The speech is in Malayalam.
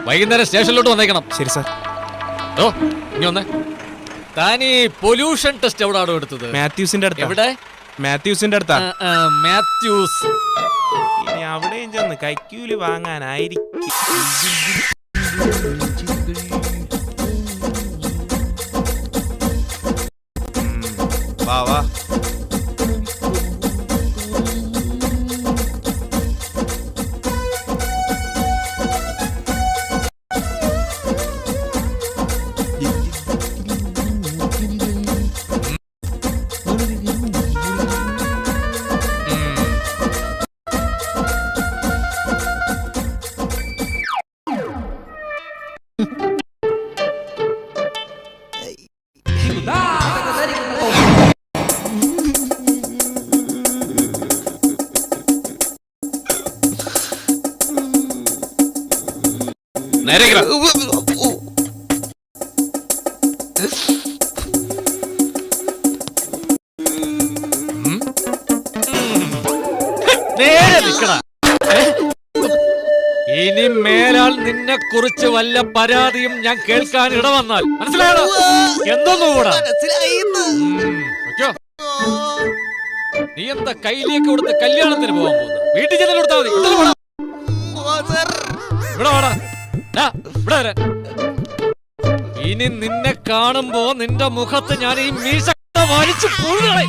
വൈകുന്നേരം സ്റ്റേഷനിലോട്ട് വന്നേക്കണം. ശരി സാർ. ഓ ഇനി വന്നേ. താൻ ഈ പൊല്യൂഷൻ ടെസ്റ്റ് എവിടെയാണോ എടുത്തത്? മാത്യൂസിന്റെ അടുത്ത്. എവിടെ? മാത്യൂസിന്റെ അടുത്താ. മാത്യൂസ്. ഇനി അവിടെയും ചെന്ന് കൈക്കൂലി വാങ്ങാനായിരിക്കും. വാ വാ. നേരെ നിൽക്കടാ. ഇനി മേലാൽ നിന്നെ കുറിച്ച് വല്ല പരാതിയും ഞാൻ കേൾക്കാൻ ഇടവന്നാൽ മനസ്സിലായോ? എന്തൊന്നും കൂടാ. നീ എന്താ കയ്യിലേക്ക് കൊടുത്ത് കല്യാണത്തിന് പോകാൻ പോകുന്നു? വീട്ടിൽ ചെന്ന് കൊടുത്താൽ മതി. ഇവിടെ വാടാ. ഇവിടെ വരാൻ. ഇനി നിന്നെ കാണുമ്പോ നിന്റെ മുഖത്ത് ഞാൻ ഈ മീശ വലിച്ചു പൂഴുകളെ.